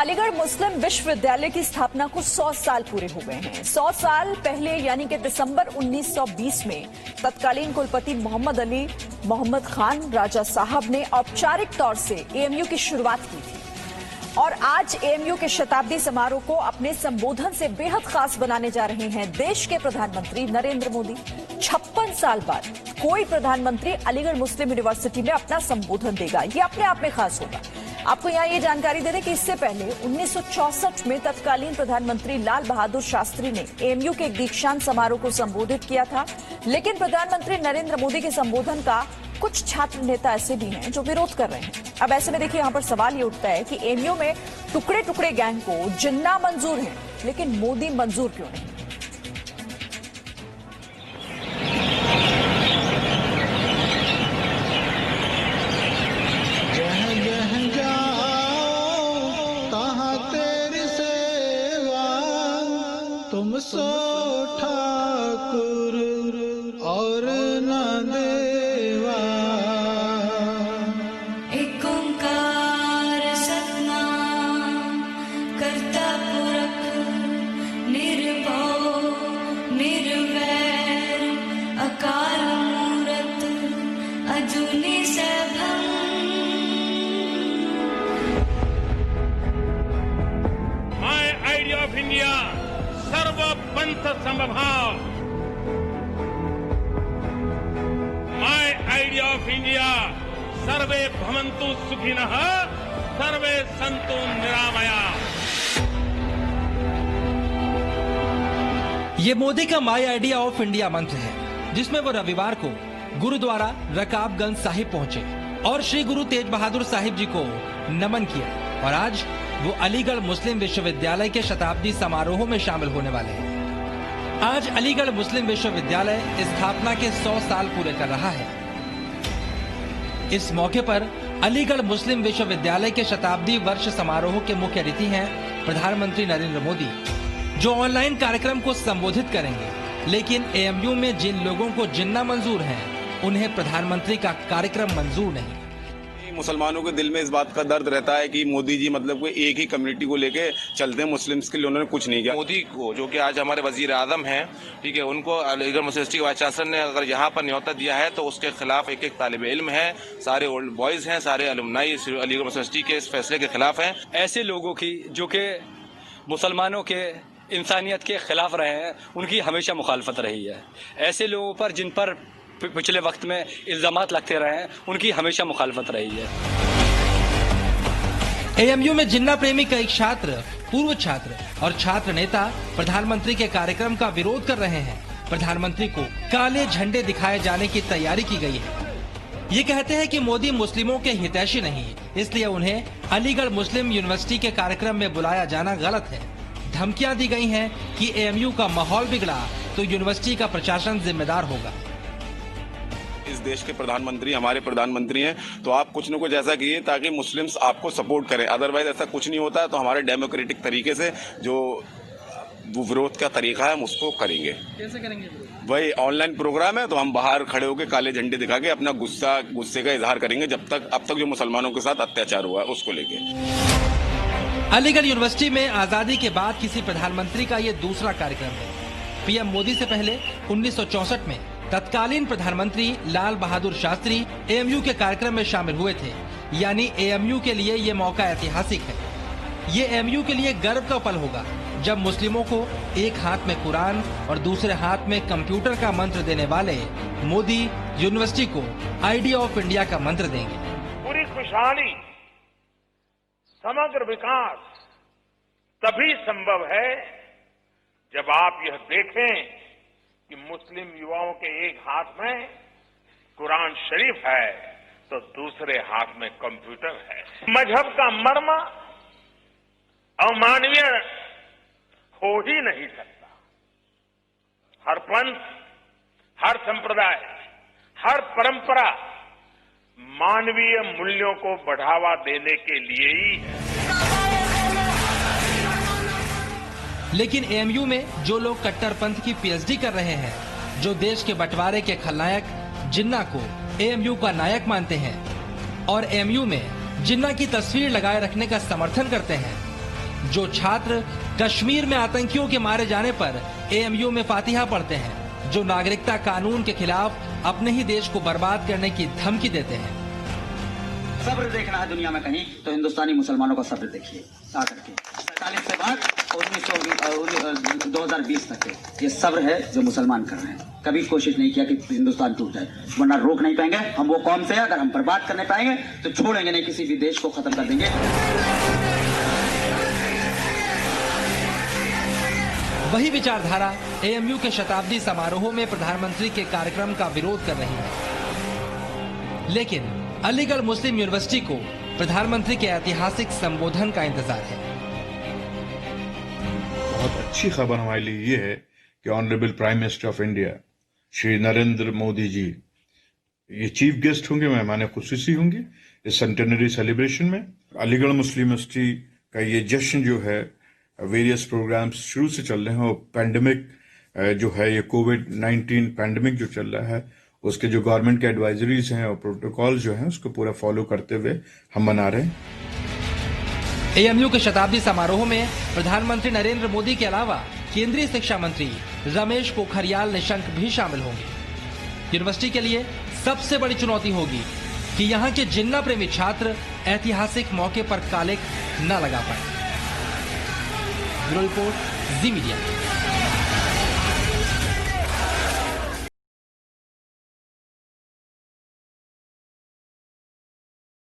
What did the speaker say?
अलीगढ़ मुस्लिम विश्वविद्यालय की स्थापना को 100 साल पूरे हो गए हैं। 100 साल पहले यानी कि दिसंबर 1920 में तत्कालीन कुलपति मोहम्मद अली मोहम्मद खान राजा साहब ने औपचारिक तौर से एएमयू की शुरुआत की थी और आज एएमयू के शताब्दी समारोह को अपने संबोधन से बेहद खास बनाने जा रहे हैं देश के प्रधानमंत्री नरेंद्र मोदी। 56 साल बाद कोई प्रधानमंत्री अलीगढ़ मुस्लिम यूनिवर्सिटी में अपना संबोधन देगा, ये अपने आप में खास होगा। आपको यहाँ ये जानकारी दे दें कि इससे पहले 1964 में तत्कालीन प्रधानमंत्री लाल बहादुर शास्त्री ने एएमयू के एक दीक्षांत समारोह को संबोधित किया था, लेकिन प्रधानमंत्री नरेंद्र मोदी के संबोधन का कुछ छात्र नेता ऐसे भी हैं जो विरोध कर रहे हैं। अब ऐसे में देखिए, यहाँ पर सवाल ये उठता है कि एएमयू में टुकड़े टुकड़े गैंग को जिन्ना मंजूर है, लेकिन मोदी मंजूर क्यों नहीं? तुम सो ठाकुर और न देवा। एक ओंकार सतनाम करता पुरख निर्भव निर्वैर अकाल मूरत अजूनी सैभम। माय आइडिया ऑफ इंडिया सर्व पंथ समभाव। माय आइडिया ऑफ इंडिया सर्वे भवन्तु सुखिनः सर्वे सन्तु निरामया। ये मोदी का माय आइडिया ऑफ इंडिया मंत्र है, जिसमें वो रविवार को गुरुद्वारा रकाबगंज साहिब पहुंचे और श्री गुरु तेज बहादुर साहिब जी को नमन किया और आज वो अलीगढ़ मुस्लिम विश्वविद्यालय के शताब्दी समारोह में शामिल होने वाले हैं। आज अलीगढ़ मुस्लिम विश्वविद्यालय स्थापना के 100 साल पूरे कर रहा है। इस मौके पर अलीगढ़ मुस्लिम विश्वविद्यालय के शताब्दी वर्ष समारोह के मुख्य अतिथि हैं प्रधानमंत्री नरेंद्र मोदी, जो ऑनलाइन कार्यक्रम को संबोधित करेंगे। लेकिन एएमयू में जिन लोगों को जिन्ना मंजूर है, उन्हें प्रधानमंत्री का कार्यक्रम मंजूर नहीं। मुसलमानों के दिल में इस बात का दर्द रहता है कि मोदी जी मतलब कोई एक ही कम्युनिटी को लेके चलते हैं, मुस्लिम्स के लिए उन्होंने कुछ नहीं किया। मोदी को जो कि आज हमारे वजीर आजम हैं, ठीक है, उनको अलीगढ़ मुस्लिम यूनिवर्सिटी के वाइस चांसलर ने अगर यहाँ पर न्योता दिया है तो उसके खिलाफ एक एक तालिब इल्म है, सारे ओल्ड बॉयज हैं, सारे अलुमनाई अलीगढ़ मुस्लिम यूनिवर्सिटी के इस फैसले के खिलाफ हैं। ऐसे लोगों की जो कि मुसलमानों के इंसानियत के खिलाफ रहे हैं, उनकी हमेशा मुखालफत रही है। ऐसे लोगों पर जिन पर पिछले वक्त में इल्जामात लगते रहे हैं, उनकी हमेशा मुखालफत रही है। एएमयू में जिन्ना प्रेमी कई छात्र, पूर्व छात्र और छात्र नेता प्रधानमंत्री के कार्यक्रम का विरोध कर रहे हैं। प्रधानमंत्री को काले झंडे दिखाए जाने की तैयारी की गई है। ये कहते हैं कि मोदी मुस्लिमों के हितैषी नहीं है, इसलिए उन्हें अलीगढ़ मुस्लिम यूनिवर्सिटी के कार्यक्रम में बुलाया जाना गलत है। धमकियां दी गई हैं कि एएमयू का माहौल बिगड़ा तो यूनिवर्सिटी का प्रशासन जिम्मेदार होगा। इस देश के प्रधानमंत्री हमारे प्रधानमंत्री हैं, तो आप कुछ न कुछ ऐसा कीजिए ताकि मुस्लिम्स आपको सपोर्ट करें। अदरवाइज ऐसा कुछ नहीं होता है, तो हमारे डेमोक्रेटिक तरीके से जो विरोध का तरीका है हम उसको करेंगे। कैसे करेंगे? वही ऑनलाइन प्रोग्राम है, तो हम बाहर खड़े होकर काले झंडे दिखा के अपना गुस्से का इजहार करेंगे अब तक जो मुसलमानों के साथ अत्याचार हुआ है उसको लेके। अलीगढ़ यूनिवर्सिटी में आजादी के बाद किसी प्रधानमंत्री का ये दूसरा कार्यक्रम है। पीएम मोदी से पहले 1964 में तत्कालीन प्रधानमंत्री लाल बहादुर शास्त्री एएमयू के कार्यक्रम में शामिल हुए थे, यानी एएमयू के लिए ये मौका ऐतिहासिक है। ये एएमयू के लिए गर्व का पल होगा जब मुस्लिमों को एक हाथ में कुरान और दूसरे हाथ में कंप्यूटर का मंत्र देने वाले मोदी यूनिवर्सिटी को आइडिया ऑफ इंडिया का मंत्र देंगे। पूरी खुशहाली, समग्र विकास तभी संभव है जब आप यह देखें कि मुस्लिम युवाओं के एक हाथ में कुरान शरीफ है तो दूसरे हाथ में कंप्यूटर है। मजहब का मर्म अमानवीय हो ही नहीं सकता। हर पंथ, हर संप्रदाय, हर परंपरा मानवीय मूल्यों को बढ़ावा देने के लिए ही है। लेकिन एएमयू में जो लोग कट्टरपंथ की पीएचडी कर रहे हैं, जो देश के बंटवारे के खलनायक जिन्ना को एएमयू का नायक मानते हैं और एएमयू में जिन्ना की तस्वीर लगाए रखने का समर्थन करते हैं, जो छात्र कश्मीर में आतंकियों के मारे जाने पर एएमयू में फातिहा पढ़ते हैं, जो नागरिकता कानून के खिलाफ अपने ही देश को बर्बाद करने की धमकी देते हैं। सब्र देखना है दुनिया में कहीं तो हिंदुस्तानी मुसलमानों का सब्र देखिए आकर के 47 से बाद 2020 तक ये सब्र है जो मुसलमान कर रहे हैं। कभी कोशिश नहीं किया कि हिंदुस्तान टूट जाए, वरना रोक नहीं पाएंगे। हम वो कौम से अगर हम बर्बाद करने पाएंगे तो छोड़ेंगे नहीं, किसी भी देश को खत्म कर देंगे। वही विचारधारा एएमयू के शताब्दी समारोह में प्रधानमंत्री के कार्यक्रम का विरोध कर रही है, लेकिन अलीगढ़ मुस्लिम यूनिवर्सिटी को प्रधानमंत्री के ऐतिहासिक संबोधन का इंतजार है। बहुत अच्छी खबर हमारे लिए ये है कि honourable prime minister of India Shri Narendra Modi ji ये चीफ गेस्ट होंगे, मेहमान खुसूसी होंगे इस सेंटेनरी सेलिब्रेशन में। अलीगढ़ मुस्लिम यूनिवर्सिटी का ये जश्न जो है, वेरियस प्रोग्राम्स शुरू से चल रहे हैं और पैंडेमिक जो है, ये कोविड-19 पैंडेमिक जो चल रहा है, उसके जो गवर्नमेंट के एडवाइजरीज हैं और प्रोटोकॉल जो हैं, उसको पूरा फॉलो करते हुए हम मना रहे हैं। एएमयू के शताब्दी समारोह में प्रधानमंत्री नरेंद्र मोदी के अलावा केंद्रीय शिक्षा मंत्री रमेश पोखरियाल निशंक भी शामिल होंगे। यूनिवर्सिटी के लिए सबसे बड़ी चुनौती होगी कि यहाँ के जिन्ना प्रेमी छात्र ऐतिहासिक मौके पर कालिक न लगा पाए। ब्यूरो रिपोर्ट, जी मीडिया।